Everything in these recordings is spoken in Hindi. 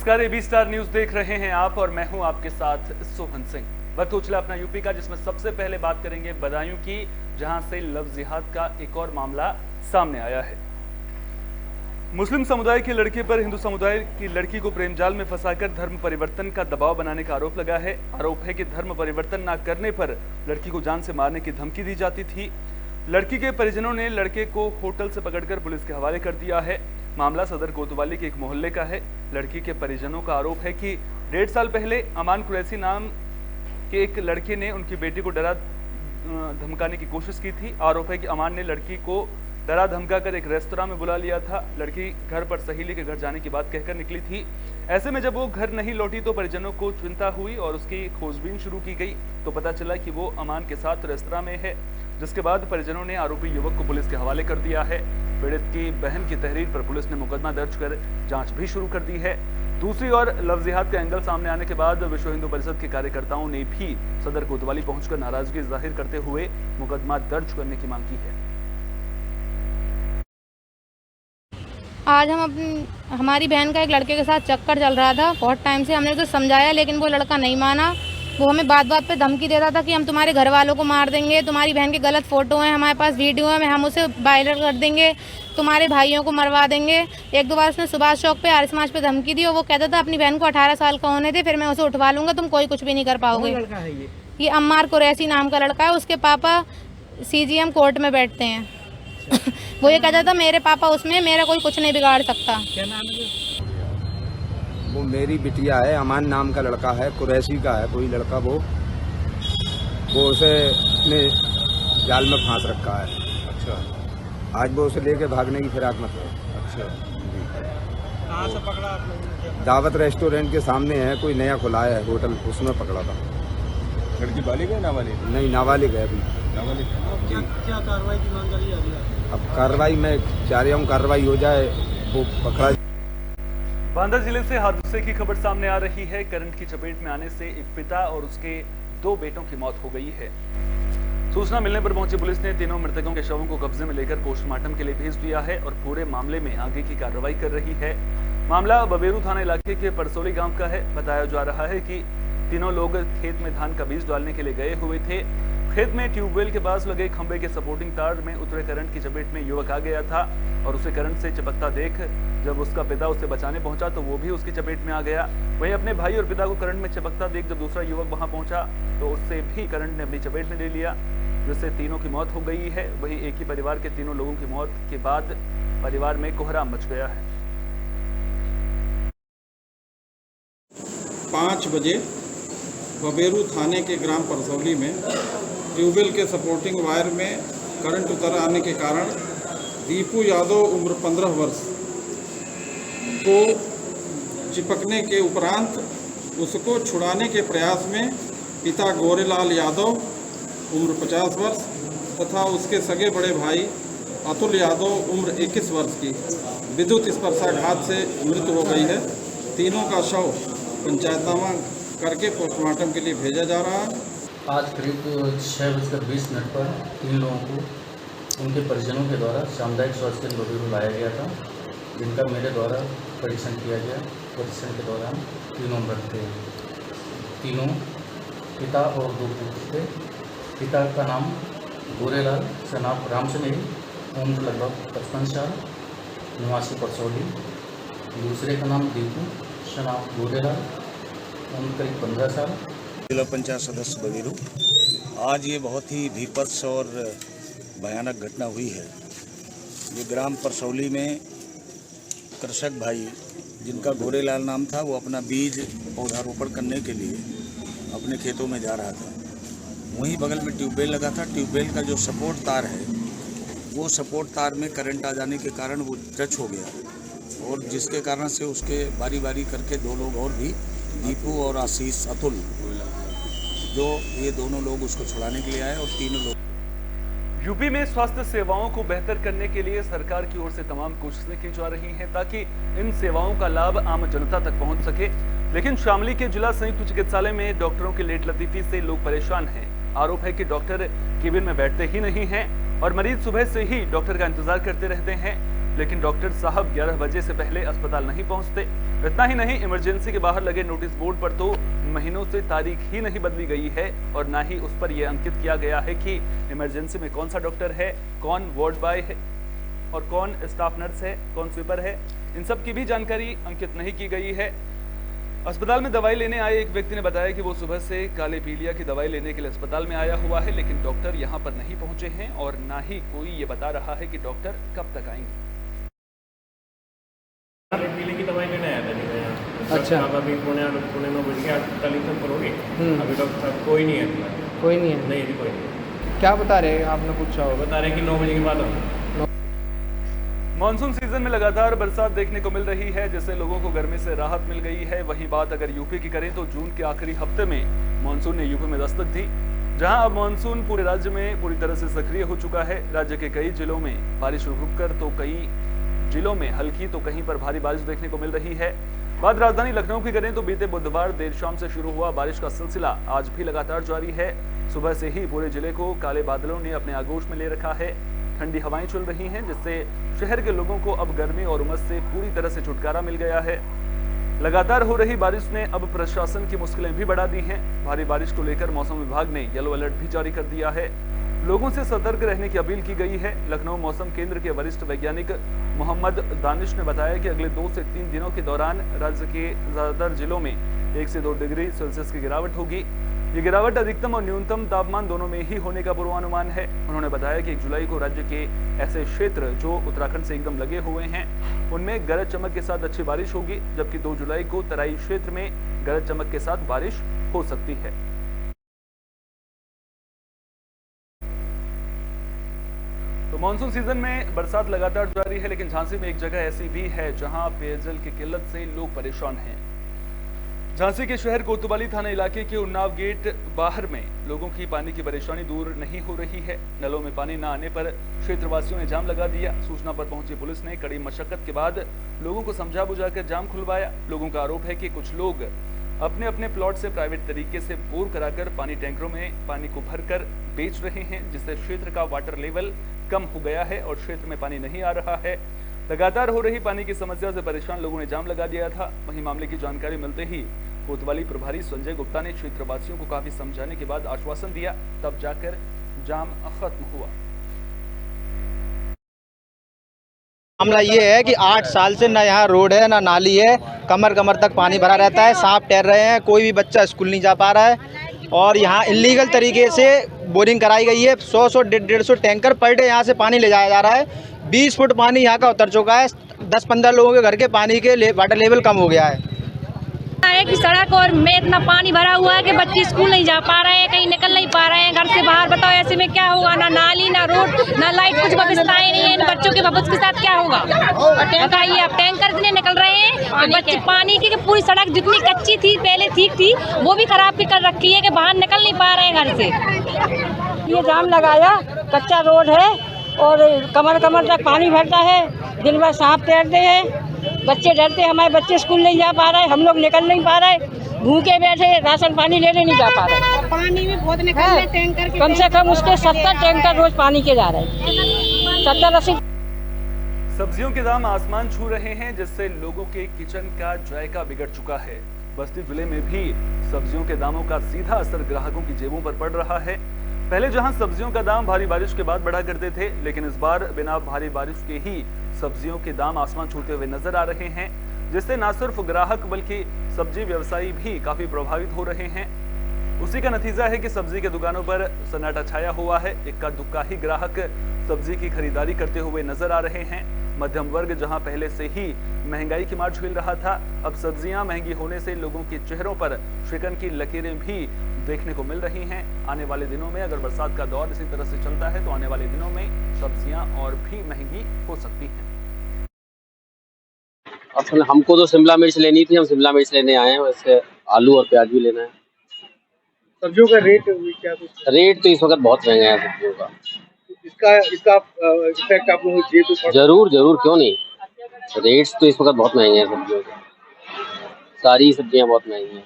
नमस्कार, एबी स्टार न्यूज देख रहे हैं आप और मैं हूं आपके साथ सोहन सिंह। वक्त हो चला अपना यूपी का, जिसमें सबसे पहले बात करेंगे बदायूं की, जहां से लव जिहाद का एक और मामला सामने आया है। मुस्लिम समुदाय के लड़के पर हिंदू समुदाय की लड़की को प्रेमजाल में फंसाकर धर्म परिवर्तन का दबाव बनाने का आरोप लगा है। आरोप है कि धर्म परिवर्तन न करने पर लड़की को जान से मारने की धमकी दी जाती थी। लड़की के परिजनों ने लड़के को होटल से पकड़कर पुलिस के हवाले कर दिया है। मामला सदर कोतवाली के एक मोहल्ले का है। लड़की के परिजनों का आरोप है कि 1.5 साल पहले अमान कुरैशी नाम के एक लड़के ने उनकी बेटी को डरा धमकाने की कोशिश की थी। आरोप है कि अमान ने लड़की को डरा धमका कर एक रेस्तरां में बुला लिया था। लड़की घर पर सहेली के घर जाने की बात कहकर निकली थी। ऐसे में जब वो घर नहीं लौटी तो परिजनों को चिंता हुई और उसकी खोजबीन शुरू की गई तो पता चला कि वो अमान के साथ रेस्तरां में है, जिसके बाद परिजनों ने आरोपी युवक को पुलिस के हवाले कर दिया है। पीड़ित की बहन की तहरीर पर पुलिस ने मुकदमा दर्ज कर जांच भी शुरू कर दी है। दूसरी ओर लव जिहाद का एंगल सामने आने के बाद विश्व हिंदू परिषद के कार्यकर्ताओं ने भी सदर कोतवाली पहुंचकर नाराजगी जाहिर करते हुए मुकदमा दर्ज करने की मांग की है। आज हमारी बहन का एक लड़के के साथ चक्कर चल रहा था। बहुत टाइम से हमने उसे समझाया, लेकिन वो लड़का नहीं माना। वो हमें बात बात पे धमकी देता था कि हम तुम्हारे घर वालों को मार देंगे, तुम्हारी बहन के गलत फोटो हैं, हमारे पास वीडियो है, हम उसे वायरल कर देंगे, तुम्हारे भाइयों को मरवा देंगे। एक दो बार उसने सुभाष चौक पे आर्य समाज पे धमकी दी और वो कहता था अपनी बहन को 18 साल का होने दे, फिर मैं उसे उठवा लूंगा, तुम कोई कुछ भी नहीं कर पाओगे। लड़का है ये अम्मार कुरैशी नाम का लड़का है। उसके पापा CGM कोर्ट में बैठते हैं। वो ये कहता था मेरे पापा उसमें, मेरा कोई कुछ नहीं बिगाड़ सकता। क्या नाम है? वो मेरी बिटिया है, अमान नाम का लड़का है, कुरैशी का है कोई लड़का। वो उसे अपने जाल में फांस रखा है। अच्छा। आज वो उसे लेके भागने की फिराक में है। अच्छा। कहाँ से पकड़ा आप लोगों ने? दावत रेस्टोरेंट के सामने है, कोई नया खुला है होटल, उसमें पकड़ा था। लड़की बालिग है नाबालिग? नहीं, नाबालिग है अभी। नाबालिग। क्या कार्रवाई की मांग करी जा रही है? अब कार्रवाई में चाह रहा हूँ, कार्रवाई हो जाए, वो पकड़ा। बांदा जिले से हादसे की खबर सामने आ रही है। करंट की चपेट में आने से एक पिता और उसके 2 बेटों की मौत हो गई है। सूचना मिलने पर पहुंची पुलिस ने तीनों मृतकों के शवों को कब्जे में लेकर पोस्टमार्टम के लिए भेज दिया है और पूरे मामले में आगे की कार्रवाई कर रही है। मामला बबेरू थाना इलाके के परसोली गांव का है। बताया जा रहा है कि तीनों लोग खेत में धान का बीज डालने के लिए गए हुए थे। खेत में ट्यूबवेल के पास लगे खंबे के सपोर्टिंग तार में उतरे करंट की चपेट में युवक आ गया था और उसे करंट से चिपकता देख जब उसका पिता उसे बचाने पहुंचा तो वो भी उसकी चपेट में आ गया। वहीं अपने भाई और पिता को करंट में चिपकता देख जब दूसरा युवक वहां पहुंचा तो उससे भी करंट ने अपनी चपेट में ले लिया, जिससे तीनों की मौत हो गई है। वहीं एक ही परिवार के तीनों लोगों की मौत के बाद परिवार में कोहराम मच गया है। 5 बजे बबेरू थाने के ग्राम परसौली में ट्यूबवेल के सपोर्टिंग वायर में करंट उतर आने के कारण दीपू यादव उम्र 15 वर्ष को चिपकने के उपरांत उसको छुड़ाने के प्रयास में पिता गोरेलाल यादव उम्र 50 वर्ष तथा उसके सगे बड़े भाई अतुल यादव उम्र 21 वर्ष की विद्युत स्पर्शाघात से मृत्यु हो गई है। तीनों का शव पंचायतनामा करके पोस्टमार्टम के लिए भेजा जा रहा है। आज करीब 6:20 पर 3 लोगों को उनके परिजनों के द्वारा सामुदायिक स्वास्थ्य केंद्र बबेरू लाया गया था, जिनका मेरे द्वारा परीक्षण किया गया। परीक्षण के दौरान तीनों मृत थे। तीनों पिता और 2 पुत्र थे। पिता का नाम गोरेलाल सनाप रामचंद्र, उम्र लगभग 55 साल, निवासी परसौली। दूसरे का नाम दीपू सनाप गोरेलाल, उम्र करीब 15 साल, जिला पंचायत सदस्य बबेरू। आज ये बहुत ही भीभत्स और भयानक घटना हुई है। ये ग्राम परसौली में कृषक भाई जिनका गोरेलाल नाम था, वो अपना बीज पौधारोपण करने के लिए अपने खेतों में जा रहा था। वहीं बगल में ट्यूबवेल लगा था। ट्यूबवेल का जो सपोर्ट तार है, वो सपोर्ट तार में करंट आ जाने के कारण वो टच हो गया और जिसके कारण से उसके बारी बारी करके 2 लोग और भी, दीपू और आशीष अतुल, जो ये दोनों लोग उसको छुड़ाने के लिए आए और तीनों लोग। यूपी में स्वास्थ्य सेवाओं को बेहतर करने के लिए सरकार की ओर से तमाम कोशिशें की जा रही हैं ताकि इन सेवाओं का लाभ आम जनता तक पहुंच सके। लेकिन शामली के जिला संयुक्त चिकित्सालय में डॉक्टरों की लेट लतीफी से लोग परेशान हैं। आरोप है कि डॉक्टर केबिन में बैठते ही नहीं हैं और मरीज सुबह से ही डॉक्टर का इंतजार करते रहते हैं, लेकिन डॉक्टर साहब 11 बजे से पहले अस्पताल नहीं पहुंचते। इतना ही नहीं, इमरजेंसी के बाहर लगे नोटिस बोर्ड पर तो महीनों से तारीख ही नहीं बदली गई है और ना ही उस पर यह अंकित किया गया है कि इमरजेंसी में कौन सा डॉक्टर है, कौन वार्ड बॉय है और कौन स्टाफ नर्स है, कौन स्वीपर है। इन सब की भी जानकारी अंकित नहीं की गई है। अस्पताल में दवाई लेने आए एक व्यक्ति ने बताया कि वो सुबह से काले पीलिया की दवाई लेने के लिए अस्पताल में आया हुआ है, लेकिन डॉक्टर यहां पर नहीं पहुंचे हैं और ना ही कोई ये बता रहा है कि डॉक्टर कब तक आएंगे। काले पीले की दवाई लेने आया था जी मैं यहाँ। अच्छा। अब अभी पुणे में बढ़ के 48 पर हो गई। अभी डॉक्टर साहब कोई नहीं है। कोई नहीं है। नहीं जी कोई नहीं। क्या बता रहे हैं, आपने पूछा होगा? बता रहे कि 9 बजे के बाद आओ। मॉनसून सीजन में लगातार बरसात देखने को मिल रही है, जिससे लोगों को गर्मी से राहत मिल गई है। वहीं बात अगर यूपी की करें तो जून के आखिरी हफ्ते में मॉनसून ने यूपी में दस्तक दी, जहां अब मॉनसून पूरे राज्य में पूरी तरह से सक्रिय हो चुका है। राज्य के कई जिलों में बारिश रुक-रुक तो कई जिलों में हल्की तो कहीं पर भारी बारिश देखने को मिल रही है। बात राजधानी लखनऊ की करें तो बीते बुधवार देर शाम से शुरू हुआ बारिश का सिलसिला आज भी लगातार जारी है। सुबह से ही पूरे जिले को काले बादलों ने अपने आगोश में ले रखा है। ठंडी हवाएं चल रही हैं, जिससे शहर के लोगों को अब गर्मी और उमस से पूरी तरह से छुटकारा मिल गया है। लगातार हो रही बारिश ने अब प्रशासन की मुश्किलें भी बढ़ा दी हैं। भारी बारिश को लेकर मौसम विभाग ने येलो अलर्ट भी जारी कर दिया है। लोगों से सतर्क रहने की अपील की गई है। लखनऊ मौसम केंद्र के वरिष्ठ वैज्ञानिक मोहम्मद दानिश ने बताया कि अगले 2 से 3 दिनों के दौरान राज्य के ज्यादातर जिलों में 1 से 2 डिग्री सेल्सियस की गिरावट होगी। ये गिरावट अधिकतम और न्यूनतम तापमान दोनों में ही होने का पूर्वानुमान है। उन्होंने बताया कि 1 जुलाई को राज्य के ऐसे क्षेत्र जो उत्तराखंड से एकदम लगे हुए हैं उनमें गरज चमक के साथ अच्छी बारिश होगी, जबकि 2 जुलाई को तराई क्षेत्र में गरज चमक के साथ बारिश हो सकती है। तो मानसून सीजन में बरसात लगातार जारी है, लेकिन झांसी में एक जगह ऐसी भी है जहां पेयजल की किल्लत से लोग परेशान हैं। झांसी के शहर कोतवाली थाना इलाके के उन्नाव गेट बाहर में लोगों की पानी की परेशानी दूर नहीं हो रही है। नलों में पानी न आने पर क्षेत्रवासियों ने जाम लगा दिया। सूचना पर पहुंची पुलिस ने कड़ी मशक्कत के बाद लोगों को समझा बुझाकर जाम खुलवाया। लोगों का आरोप है कि कुछ लोग अपने अपने प्लॉट से प्राइवेट तरीके से बोर कराकर पानी टैंकरों में पानी को भरकर बेच रहे हैं, जिससे क्षेत्र का वाटर लेवल कम हो गया है और क्षेत्र में पानी नहीं आ रहा है। लगातार हो रही पानी की समस्या से परेशान लोगों ने जाम लगा दिया था। वहीं मामले की जानकारी मिलते ही कोतवाली प्रभारी संजय गुप्ता ने क्षेत्रवासियों को काफी समझाने के बाद आश्वासन दिया, तब जाकर जाम खत्म हुआ। मामला ये है कि 8 साल से ना यहाँ रोड है ना नाली है, कमर कमर तक पानी भरा रहता है, सांप तैर रहे हैं, कोई भी बच्चा स्कूल नहीं जा पा रहा है और यहाँ इलीगल तरीके से बोरिंग कराई गई है। 100-150 टैंकर पर डे यहाँ से पानी ले जाया जा रहा है। 20 फुट पानी यहाँ का उतर चुका है। 10-15 लोगों के घर के पानी के वाटर लेवल कम हो गया है। कि सड़क और में इतना पानी भरा हुआ है कि बच्चे स्कूल नहीं जा पा रहे हैं, कहीं निकल नहीं पा रहे हैं घर से बाहर। बताओ ऐसे में क्या होगा? ना नाली, ना रोड, ना लाइट, कुछ व्यवस्थाएं नहीं है। इन बच्चों के भविष्य के साथ क्या होगा बताइए। अब टैंकर इतने निकल रहे हैं कि बच्चे पानी की पूरी सड़क जितनी कच्ची थी पहले ठीक थी वो भी खराब कर रखी है कि बाहर निकल नहीं पा रहे हैं घर से। ये जाम लगाया, कच्चा रोड है और कमर कमर तक पानी भरता है। दिन भर सांप तैरते हैं, बच्चे डरते, हमारे बच्चे स्कूल नहीं जा पा रहे, हम लोग निकल नहीं पा रहे, भूखे बैठे राशन पानी लेने नहीं जा पा रहे। पानी भी बहुत निकल रहे टैंकर के, कम से कम उसके 70 टैंकर रोज पानी के जा रहे हैं। 70-80 सब्जियों के दाम आसमान छू रहे हैं, जिससे लोगों के किचन का जायका बिगड़ चुका है। बस्ती जिले में भी सब्जियों के दामों का सीधा असर ग्राहकों की जेबों पर पड़ रहा है। पहले जहां सब्जियों का दाम भारी बारिश के बाद बढ़ा करते थे, लेकिन इस बार बिना भारी बारिश के ही सब्जियों के दाम आसमान छूते हुए नजर आ रहे हैं, जिससे न सिर्फ ग्राहक बल्कि सब्जी व्यवसायी भी काफी प्रभावित हो रहे हैं। उसी का नतीजा है कि सब्जी के दुकानों पर सन्नाटा छाया हुआ है। इक्का दुक्का ही ग्राहक सब्जी की खरीदारी करते हुए नजर आ रहे हैं। मध्यम वर्ग जहां पहले से ही महंगाई की मार झेल रहा था, अब सब्जियां महंगी होने से लोगों के चेहरों पर शिकन की लकीरें भी देखने को मिल रही हैं। आने वाले दिनों में अगर बरसात का दौर इसी तरह से चलता है तो आने वाले दिनों में सब्जियां और भी महंगी हो सकती हैं। असल हमको तो शिमला मिर्च लेनी थी, हम शिमला मिर्च लेने आए हैं, वैसे आलू और प्याज भी लेना है। सब्जियों का रेट क्या कुछ? रेट तो इस वक्त बहुत महंगा है सब्जियों का। इसका इफेक्ट आप लोगों को जेब पे जरूर क्यों नहीं। रेट्स तो इस वक्त बहुत महंगे हैं सब्जियों के, सारी सब्जियां बहुत महंगी हैं।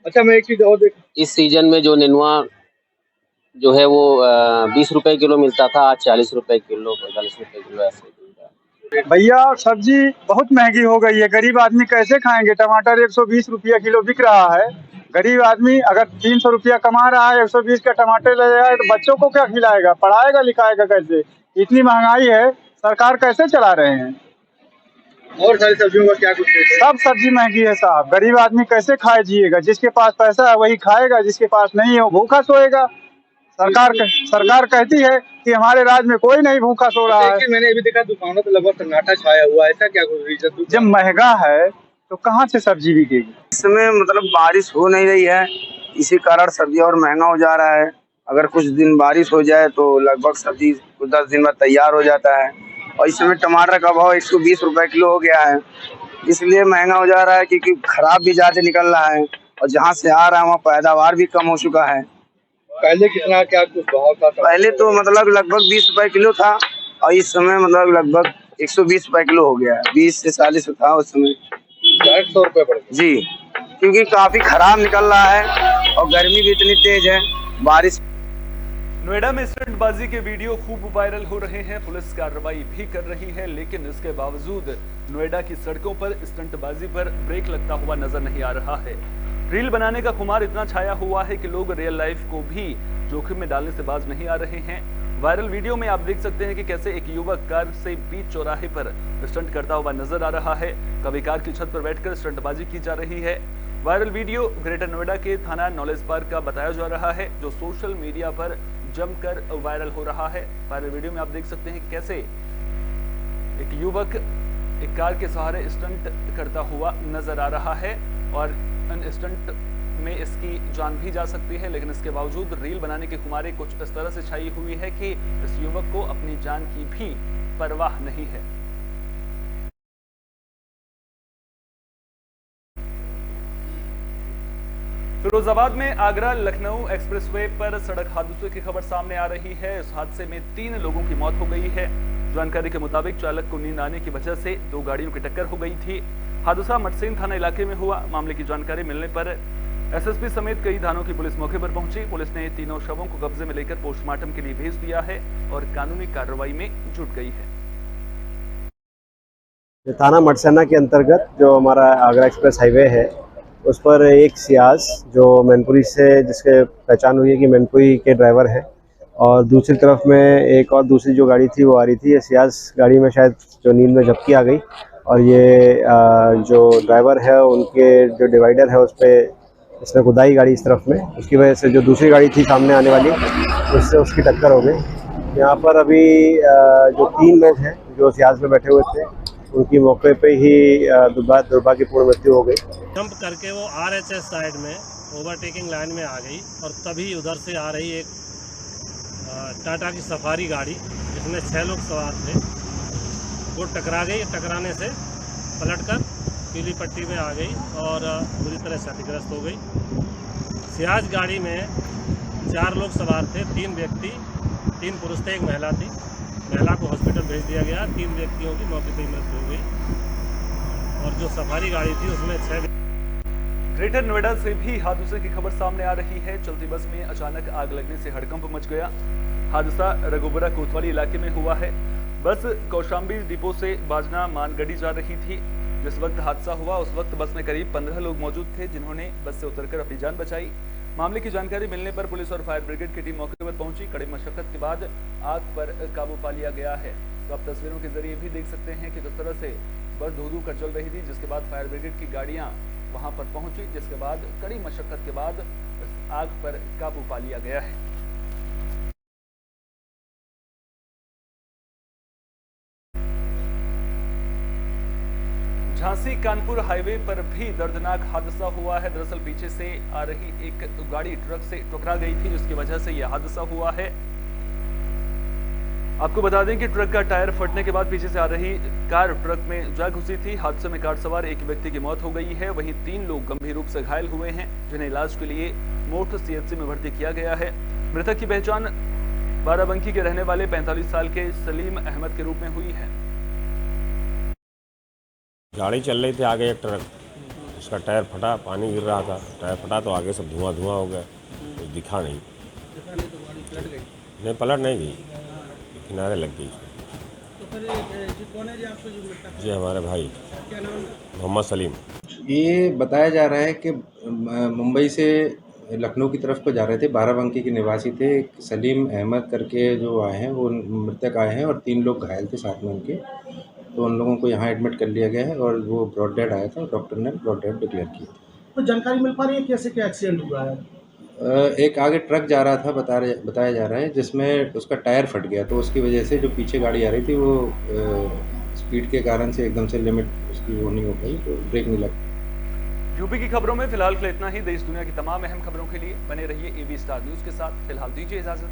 अच्छा, मैं एक चीज और देख, इस सीजन में जो नेनुआ जो है वो 20 रुपए किलो मिलता था, आज 40 रुपए किलो, 45 रुपए किलो ऐसे। रेट? भैया सब्जी बहुत महंगी हो गई है, गरीब आदमी कैसे खाएंगे। टमाटर 120 रुपया किलो बिक रहा है। गरीब आदमी अगर 300 रुपया कमा रहा है, 120 का टमाटर ले जाएगा तो बच्चों को क्या खिलाएगा, पढ़ाएगा लिखाएगा कैसे। इतनी महंगाई है, सरकार कैसे चला रहे हैं। और सारी सब्जियों का क्या कुछ रेट है? सब सब्जी महंगी है साहब, गरीब आदमी कैसे खाए जिएगा। जिसके पास पैसा है वही खाएगा, जिसके पास नहीं है वो भूखा सोएगा। सरकार कहती है कि हमारे राज्य में कोई नहीं भूखा सो रहा है। लेकिन मैंने अभी देखा दुकानों पर लगभग सन्नाटा छाया हुआ है, ऐसा क्या कुछ रीजन? जब महंगा है तो कहाँ से सब्जी बिकेगी। इस समय मतलब बारिश हो नहीं रही है, इसी कारण सब्जी और महंगा हो जा रहा है। अगर कुछ दिन बारिश हो जाए तो लगभग सब्जी कुछ 10 दिन में तैयार हो जाता है। और इस समय टमाटर का भाव 120 रुपए किलो हो गया है, इसलिए महंगा हो जा रहा है क्योंकि खराब भी ज्यादा निकल रहा है और जहाँ से आ रहा है वहाँ पैदावार भी कम हो चुका है। पहले कितना क्या कुछ भाव था? पहले तो मतलब लगभग 20 रुपए किलो था और इस समय मतलब लगभग 120 रुपए किलो हो गया है। 20 से 40 था उस समय, 150 रुपए पड़ गया जी, क्योंकि काफी खराब निकल रहा है और गर्मी भी इतनी तेज है, बारिश। नोएडा में स्टंटबाजी के वीडियो खूब वायरल हो रहे हैं। पुलिस कार्रवाई भी कर रही है, लेकिन इसके बावजूद नोएडा की सड़कों पर स्टंटबाजी पर ब्रेक लगता हुआ नजर नहीं आ रहा है। रील बनाने का खुमार इतना छाया हुआ है कि लोग रियल लाइफ को भी जोखिम में डालने से बाज नहीं आ रहे हैं। वायरल वीडियो में आप देख सकते हैं कि कैसे एक युवक कार से बीच चौराहे पर स्टंट करता हुआ नजर आ रहा है। कभी कार की छत पर बैठकर स्टंटबाजी की जा रही है। वायरल वीडियो ग्रेटर नोएडा के थाना नॉलेज पार्क का बताया जा रहा है, जो सोशल मीडिया पर जमकर वायरल हो रहा है। वायरल वीडियो में आप देख सकते हैं कैसे एक युवक एक कार के सहारे स्टंट करता हुआ नजर आ रहा है और इन स्टंट में इसकी जान भी जा सकती है, लेकिन इसके बावजूद रील बनाने की खुमारी कुछ इस तरह से छाई हुई है कि इस युवक को अपनी जान की भी परवाह नहीं है। फिरोजाबाद में आगरा लखनऊ एक्सप्रेसवे पर सड़क हादसे की खबर सामने आ रही है। इस हादसे में 3 लोगों की मौत हो गई है। जानकारी के मुताबिक चालक को नींद आने की वजह से 2 गाड़ियों की टक्कर हो गई थी। हादसा मटसेन थाना इलाके में हुआ। मामले की जानकारी मिलने पर एसएसपी समेत कई थानों की पुलिस मौके पर पहुंची। पुलिस ने तीनों शवों को कब्जे में लेकर पोस्टमार्टम के लिए भेज दिया है और कानूनी कार्रवाई में जुट गई है। थाना मटसेना के अंतर्गत जो हमारा आगरा एक्सप्रेस हाईवे है, उस पर एक सियाज जो मैनपुरी से, जिसके पहचान हुई है कि मैनपुरी के ड्राइवर है, और दूसरी तरफ में एक और दूसरी जो गाड़ी थी वो आ रही थी। ये सियाज गाड़ी में शायद जो नींद में झपकी आ गई और ये जो ड्राइवर है उनके जो डिवाइडर है उस पर इसने कुदाई गाड़ी इस तरफ में, उसकी वजह से जो दूसरी गाड़ी थी सामने आने वाली उससे उसकी टक्कर हो गई। यहाँ पर अभी जो 3 लोग हैं जो सियाज में बैठे हुए थे, उनकी मौके पे ही दुर्भाग्यपूर्ण मृत्यु हो गई। जंप करके वो आरएचएस साइड में ओवरटेकिंग लाइन में आ गई और तभी उधर से आ रही एक टाटा की सफारी गाड़ी जिसमें 6 लोग सवार थे, वो टकरा गई। टकराने से पलटकर पीली पट्टी में आ गई और बुरी तरह क्षतिग्रस्त हो गई। सियाज गाड़ी में 4 लोग सवार थे, 3 व्यक्ति, 3 पुरुष थे, 1 महिला थी। महिला को हॉस्पिटल भेज दिया गया। 3 व्यक्तियों की मौके पर मृत्यु हो गई और जो सफारी गाड़ी थी उसमें 6। ग्रेटर नोएडा से भी हादसे की खबर सामने आ रही है। चलती बस में अचानक आग लगने से हड़कंप मच गया। हादसा रघुबरा कोतवाली इलाके में हुआ है। बस कौशाम्बी डिपो से बाजना मानगढ़ी जा रही थी। जिस वक्त हादसा हुआ उस वक्त बस में करीब 15 लोग मौजूद थे, जिन्होंने बस से उतरकर अपनी जान बचाई। मामले की जानकारी मिलने पर पुलिस और फायर ब्रिगेड की टीम मौके पर पहुंची। कड़ी मशक्कत के बाद आग पर काबू पा लिया गया है। तो आप तस्वीरों के जरिए भी देख सकते हैं कि किस तरह से बस धू कर चल रही थी, जिसके बाद फायर ब्रिगेड की गाड़ियां वहां पर पहुंची, जिसके बाद कड़ी मशक्कत के बाद इस आग पर काबू पा लिया गया है। झांसी कानपुर हाईवे पर भी दर्दनाक हादसा हुआ है। दरअसल पीछे से आ रही एक गाड़ी ट्रक से टकरा गई थी, जिसकी वजह से यह हादसा हुआ है। आपको बता दें कि ट्रक का टायर फटने के बाद पीछे से आ रही कार ट्रक में जा घुसी थी। हादसे में कार सवार एक व्यक्ति की मौत हो गई है, वहीं 3 लोग गंभीर रूप से घायल हुए हैं, जिन्हें इलाज के लिए मोठ सीएचसी में भर्ती किया गया है। मृतक की पहचान बाराबंकी के रहने वाले 45 साल के सलीम अहमद के रूप में हुई है। गाड़ी चल रही थी, आगे एक ट्रक, उसका टायर फटा, पानी गिर रहा था, टायर फटा तो आगे सब धुआं हो गया, कुछ दिखा नहीं। नहीं, पलट नहीं गई, किनारे लग गई। जी हमारे भाई मोहम्मद सलीम। ये बताया जा रहा है कि मुंबई से लखनऊ की तरफ को जा रहे थे, बाराबंकी के निवासी थे। एक सलीम अहमद करके जो आए हैं वो मृतक आए हैं और 3 लोग घायल थे साथ में उनके। तो उन लोगों को यहाँ एडमिट कर लिया गया है और वो ब्रॉड डेड आया था, डॉक्टर ने ब्रॉड डेड डिक्लेयर किया। तो जानकारी मिल पा रही है कैसे क्या एक्सीडेंट हुआ है? एक आगे ट्रक जा रहा था बताया जा रहा है, जिसमें उसका टायर फट गया, तो उसकी वजह से जो पीछे गाड़ी आ रही थी वो स्पीड के कारण से एकदम से लिमिट उसकी वो नहीं हो पाई, तो ब्रेक नहीं लगा। यूपी की खबरों में फिलहाल के लिए इतना ही। देश दुनिया की तमाम अहम खबरों के लिए बने रहिए एबी स्टार न्यूज के साथ। फिलहाल दीजिए इजाजत।